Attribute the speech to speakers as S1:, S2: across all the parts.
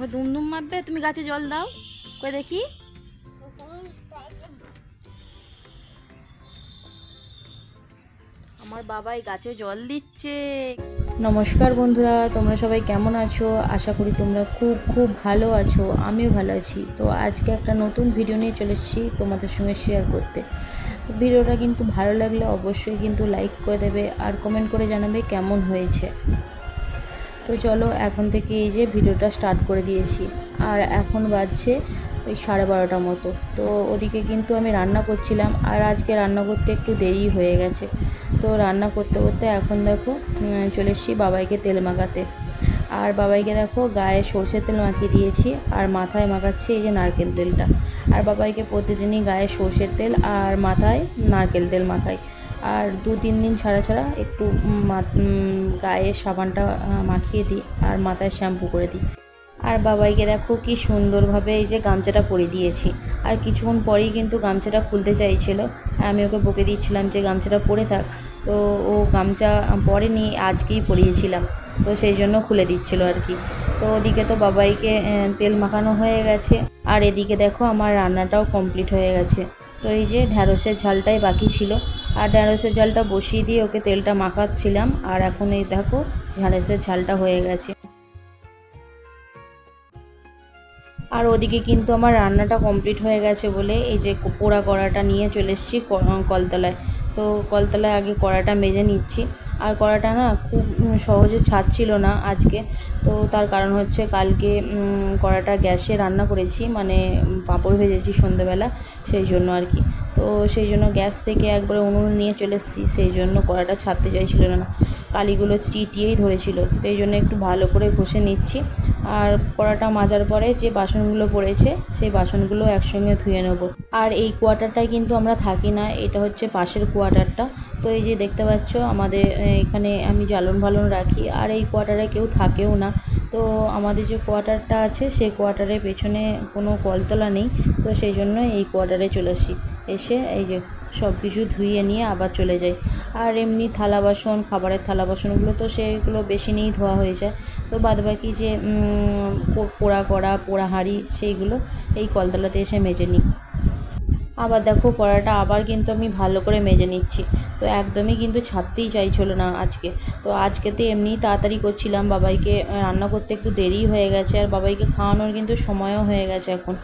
S1: আবার দুমদুম মারবে। তুমি গাছে জল দাও, কই দেখি। আমার বাবাই গাছে জল দিচ্ছে। নমস্কার বন্ধুরা, তোমরা সবাই কেমন আছো? আশা করি তোমরা খুব খুব ভালো আছো। আমিও ভালো আছি। তো আজকে একটা নতুন ভিডিও নিয়ে চলে এসেছি তোমাদের সঙ্গে শেয়ার করতে। তো ভিডিওটা কিন্তু ভালো লাগলে অবশ্যই কিন্তু লাইক করে দেবে আর কমেন্ট করে জানাবে কেমন হয়েছে। তো চলো এখন থেকে এই যে ভিডিওটা স্টার্ট করে দিয়েছি। আর এখন বাজছে ওই 12:30 মতো। তো ওদিকে কিন্তু আমি রান্না করছিলাম, আর আজকে রান্না করতে একটু দেরি হয়ে গেছে। তো রান্না করতে করতে এখন দেখো চলে এসেছি বাবাইকে তেল মাখাতে। আর বাবাইকে দেখো গায়ে সর্ষের তেল মাখিয়ে দিয়েছি, আর মাথায় মাখাচ্ছি এই যে নারকেল তেলটা। আর বাবাইকে প্রতিদিনই গায়ে সর্ষের তেল আর মাথায় নারকেল তেল মাখাই। আর 2-3 দিন ছাড়া ছাড়া একটু গায়ে সাবানটা মাখিয়ে দিই আর মাথায় শ্যাম্পু করে দিই। আর বাবাইকে দেখো কি সুন্দরভাবে এই যে গামছাটা পরিয়ে দিয়েছি। আর কিছুক্ষণ পরেই কিন্তু গামছাটা খুলতে চাইছিল, আর আমি ওকে বকে দিচ্ছিলাম যে গামছাটা পরে থাক। তো ও গামছা পরেনি, আজকেই পরিয়েছিলাম, তো সেই জন্য খুলে দিচ্ছিল আর কি। তো ওদিকে তো বাবাইকে তেল মাখানো হয়ে গেছে, আর এদিকে দেখো আমার রান্নাটাও কমপ্লিট হয়ে গেছে। তো এই যে ঢ্যাঁড়সের ঝালটাই বাকি ছিল, আর ঢ্যাঁড়সের ঝালটা বসিয়ে দিয়ে ওকে তেলটা মাখাচ্ছিলাম। আর এখন এই দেখো ঢ্যাঁড়সের ঝালটা হয়ে গেছে। আর ওদিকে কিন্তু আমার রান্নাটা কমপ্লিট হয়ে গেছে বলে এই যে পোড়া কড়াটা নিয়ে চলে এসেছি কলতলায়। তো কলতলায় আগে কড়াটা মেজে নিচ্ছি। আর কড়াটা না খুব সহজে ছাড়ছিল না আজকে। তো তার কারণ হচ্ছে কালকে কড়াটা গ্যাসে রান্না করেছি, মানে পাঁপড় ভেজেছি সন্ধ্যেবেলা, সেই জন্য আর কি। তো সেই জন্য গ্যাস থেকে একবারে উনুন নিয়ে চলে এসেছি, সেই জন্য কড়াটা ছাড়তে চাইছিল না, কালিগুলো চিটিয়েই ধরেছিল। সেই জন্য একটু ভালো করে ঘষে নিচ্ছি। আর কড়াটা মাজার পরে যে বাসনগুলো পড়েছে সেই বাসনগুলো একসঙ্গে ধুয়ে নেব। আর এই কোয়ার্টারটায় কিন্তু আমরা থাকি না, এটা হচ্ছে পাশের কোয়ার্টারটা। তো এই যে দেখতে পাচ্ছ আমাদের এখানে আমি জ্বালন ভালন রাখি, আর এই কোয়ার্টারে কেউ থাকেও না। তো আমাদের যে কোয়ার্টারটা আছে সেই কোয়ার্টারের পেছনে কোনো কলতলা নেই, তো সেই জন্য এই কোয়ার্টারে চলে আসি। এসে এই যে সব কিছু ধুয়ে নিয়ে আবার চলে যাই। আর এমনি থালা বাসন, খাবারের থালা বাসনগুলো তো সেগুলো বেশি নিয়েই ধোয়া হয়ে যায়। তো বাদবাকি যে পোড়া কড়া, পোড়া হাঁড়ি, সেইগুলো এই কলতলাতে এসে মেজে নিই। আবার দেখো কড়াটা আবার কিন্তু আমি ভালো করে মেজে নিচ্ছি। তো একদমই কিন্তু ছাড়তেই চাইছিল না আজকে। তো আজকে তো এমনিই তাড়াতাড়ি করছিলাম, বাবাইকে রান্না করতে একটু দেরি হয়ে গেছে, আর বাবাইকে খাওয়ানোর কিন্তু সময়ও হয়ে গেছে এখন।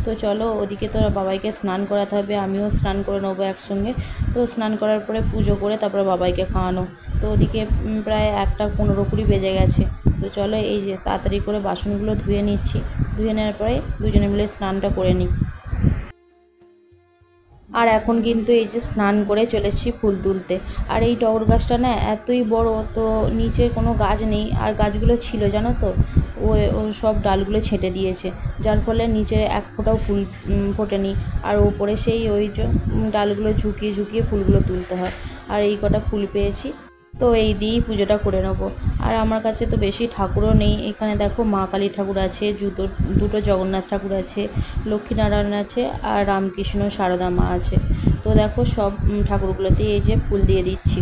S1: তো চলো ওদিকে তো বাবাইকে স্নান করাতে হবে, আমিও স্নান করে নেবো একসঙ্গে। তো স্নান করার পরে পুজো করে তারপরে বাবাইকে খাওয়ানো। তো ওদিকে প্রায় 1:15-20 বেজে গেছে। তো চলো এই যে তাড়াতাড়ি করে বাসনগুলো ধুয়ে নিচ্ছি, ধুয়ে নেওয়ার পরে দুজনে মিলে স্নানটা করে নিই। আর এখন কিন্তু এই যে স্নান করে চলে এসেছি ফুল তুলতে। আর এই টগর গাছটা না এতই বড়, তো নিচে কোনো গাছ নেই, আর গাছগুলো ছিল জানো তো, ও সব ডালগুলো ছেঁটে দিয়েছে, যার ফলে নিচে এক ফোঁটাও ফুল ফোটেনি। আর ওপরে সেই ওই যে ডালগুলো ঝুঁকিয়ে ঝুঁকিয়ে ফুলগুলো তুলতে হয়। আর এই কটা ফুল পেয়েছি, তো এই দিয়েই পুজোটা করে নেবো। আর আমার কাছে তো বেশি ঠাকুরও নেই, এখানে দেখো মা কালী ঠাকুর আছে, দুটো জগন্নাথ ঠাকুর আছে, লক্ষ্মীনারায়ণ আছে, আর রামকৃষ্ণ সারদা মা আছে। তো দেখো সব ঠাকুরগুলোতেই এই যে ফুল দিয়ে দিচ্ছি,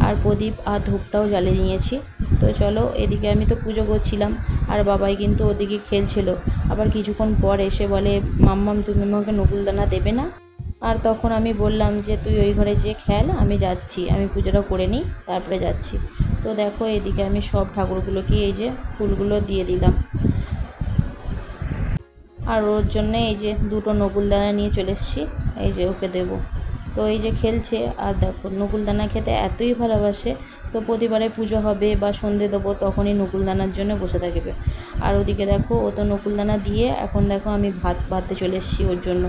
S1: আর প্রদীপ আর ধূপটাও জ্বালিয়ে নিয়েছি। তো চলো এদিকে আমি তো পুজো করছিলাম, আর বাবাই কিন্তু ওদিকে খেলছিল। আবার কিছুক্ষণ পর এসে বলে, মাম্মাম তুমি আমাকে নকুলদানা দেবে না? আর তখন আমি বললাম যে তুই ওই ঘরে যেয়ে খেল, আমি যাচ্ছি, আমি পুজোটা করে নিই তারপরে যাচ্ছি। তো দেখো এদিকে আমি সব ঠাকুরগুলোকে এই যে ফুলগুলো দিয়ে দিলাম। আর ওর জন্যে এই যে দুটো নকুলদানা নিয়ে চলে এসেছি, এই যে ওকে দেবো। তো এই যে খেলছে, আর দেখো নকুলদানা খেতে এতই ভালোবাসে। তো প্রতিবারে পুজো হবে বা সন্ধে দেবো তখনই নকুলদানার জন্য বসে থাকবে। আর ওদিকে দেখো ও তো নকুলদানা দিয়ে এখন দেখো আমি ভাত বাড়তে চলে এসেছি ওর জন্য।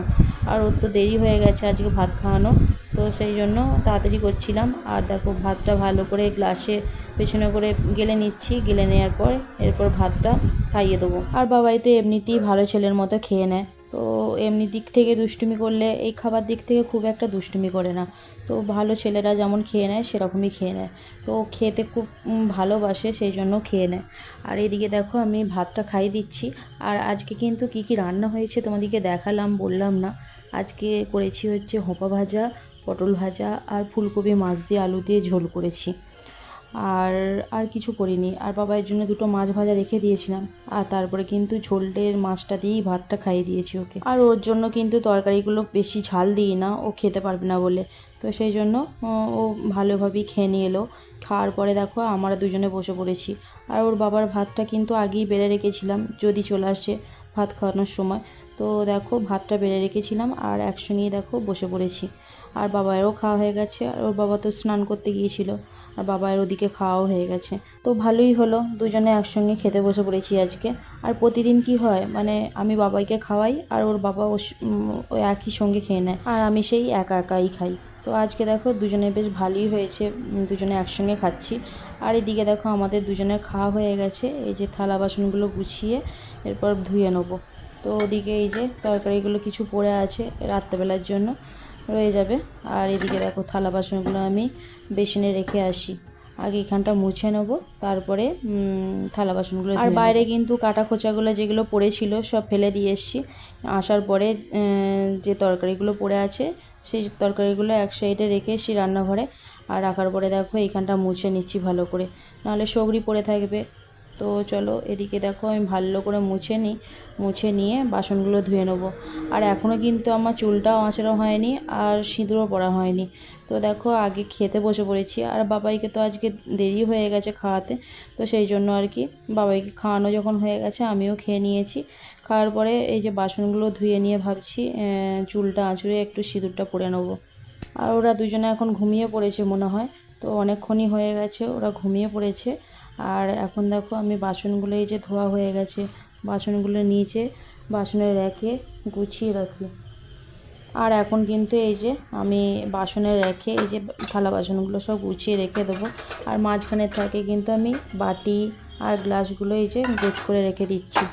S1: আর ওর তো দেরি হয়ে গেছে আজকে ভাত খাওয়ানো, তো সেই জন্য তাড়াতাড়ি করছিলাম। আর দেখো ভাতটা ভালো করে গ্লাসে পেছনে করে গেলে নিচ্ছি, গেলে নেওয়ার পর এরপর ভাতটা খাইয়ে দেবো। আর বাবাই তো এমনিতেই ভালো ছেলের মতো খেয়ে নেয়, তো এমনি দিক থেকে দুষ্টুমি করলে এই খাবার দিক থেকে খুব একটা দুষ্টুমি করে না। তো ভালো ছেলেরা যেমন খেয়ে নেয় সেরকমই খেয়ে নেয়। তো খেতে খুব ভালোবাসে, সেই জন্য খেয়ে নেয়। আর এদিকে দেখো আমি ভাতটা খাইয়ে দিচ্ছি। আর আজকে কিন্তু কি কি রান্না হয়েছে তোমাদেরকে দেখালাম বললাম না। আজকে করেছি হচ্ছে হোঁপা ভাজা, পটল ভাজা, আর ফুলকপি মাছ দিয়ে আলু দিয়ে ঝোল করেছি। আর আর কিছু করিনি। আর বাবার জন্য দুটো মাছ ভাজা রেখে দিয়েছিলাম, আর তারপরে কিন্তু ঝোলের মাছটা দিয়েই ভাতটা খাইয়ে দিয়েছি ওকে। আর ওর জন্য কিন্তু তরকারিগুলো বেশি ঝাল দিই না, ও খেতে পারবে না বলে। তো সেই জন্য ও ভালোভাবেই খেয়ে নিয়ে এলো। খাওয়ার পরে দেখো আমরা দুজনে বসে পড়েছি। আর ওর বাবার ভাতটা কিন্তু আগেই বেড়ে রেখেছিলাম, যদি চলে আসে ভাত খাওয়ানোর সময়। তো দেখো ভাতটা বেড়ে রেখেছিলাম আর একসঙ্গেই দেখো বসে পড়েছি। আর বাবারও খাওয়া হয়ে গেছে, আর ওর বাবা তো স্নান করতে গিয়েছিল, আর বাবার ওদিকে খাওয়াও হয়ে গেছে। তো ভালোই হলো, দুজনে একসঙ্গে খেতে বসে পড়েছি আজকে। আর প্রতিদিন কি হয়, মানে আমি বাবাইকে খাওয়াই আর ওর বাবা ওই একই সঙ্গে খেয়ে নেয়, আর আমি সেই একা একাই খাই। তো আজকে দেখো দুজনে বেশ ভালোই হয়েছে, দুজনে একসঙ্গে খাচ্ছি। আর এদিকে দেখো আমাদের দুজনের খাওয়া হয়ে গেছে। এই যে থালা বাসনগুলো গুছিয়ে এরপর ধুয়ে নেবো। তো ওদিকে এই যে তরকারিগুলো কিছু পড়ে আছে, রাত্রেবেলার জন্য রয়ে যাবে। আর এদিকে দেখো থালা বাসনগুলো আমি বেসিনে রেখে আসি, আগে এখানটা মুছে নেবো, তারপরে থালা বাসনগুলো। আর বাইরে কিন্তু কাটা খোঁচাগুলো যেগুলো পড়েছিল সব ফেলে দিয়ে এসছি। আসার পরে যে তরকারিগুলো পড়ে আছে সেই তরকারিগুলো এক সাইডে রেখে এসছি রান্নাঘরে। আর রাখার পরে দেখো এইখানটা মুছে নিচ্ছি ভালো করে, নাহলে সগড়ি পড়ে থাকবে। তো চলো এদিকে দেখো আমি ভালো করে মুছে নিয়ে বাসনগুলো ধুয়ে নেবো। আর এখনও কিন্তু আমার চুলটাও আঁচড়ানো হয়নি আর সিঁদুরও পরা হয়নি। তো দেখো আগে খেতে বসে পড়েছি, আর বাবাইকে তো আজকে দেরি হয়ে গেছে খাওয়াতে। তো সেই জন্য আর কি বাবাইকে খাওয়ানো যখন হয়ে গেছে আমিও খেয়ে নিয়েছি। খাওয়ার পরে এই যে বাসনগুলো ধুয়ে নিয়ে ভাবছি চুলটা আঁচড়ে একটু সিঁদুরটা পরে নেবো। আর ওরা দুজনে এখন ঘুমিয়ে পড়েছে মনে হয়, তো অনেকক্ষণই হয়ে গেছে ওরা ঘুমিয়ে পড়েছে। আর এখন দেখো আমি বাসনগুলো এই যে ধোয়া হয়ে গেছে, বাসনগুলো নিচে বাসনের র্যাকে গুছিয়ে রাখি। আর এখন কিন্তু এই যে আমি বাসনের র্যাকে এই যে থালা বাসনগুলো সব গুছিয়ে রেখে দেবো। আর মাঝখানের থাকে কিন্তু আমি বাটি আর গ্লাসগুলো এই যে গোছ করে রেখে দিচ্ছি,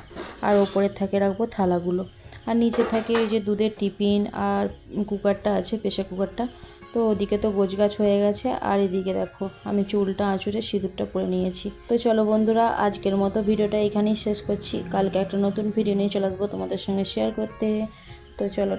S1: আর ওপরের থাকে রাখবো থালাগুলো। আর নিচে থাকে এই যে দুধের টিফিন আর কুকারটা আছে, প্রেশার কুকারটা। তো ওদিকে তো গোছগাছ হয়ে গেছে। আর এদিকে দেখো আমি চুলটা আঁচড়ে সিঁদুরটা পরে নিয়েছি। তো চলো বন্ধুরা, আজকের মতো ভিডিওটা এখানেই শেষ করছি। কালকে একটা নতুন ভিডিও নিয়ে চলে আসবো তোমাদের সঙ্গে শেয়ার করতে। তো চলো।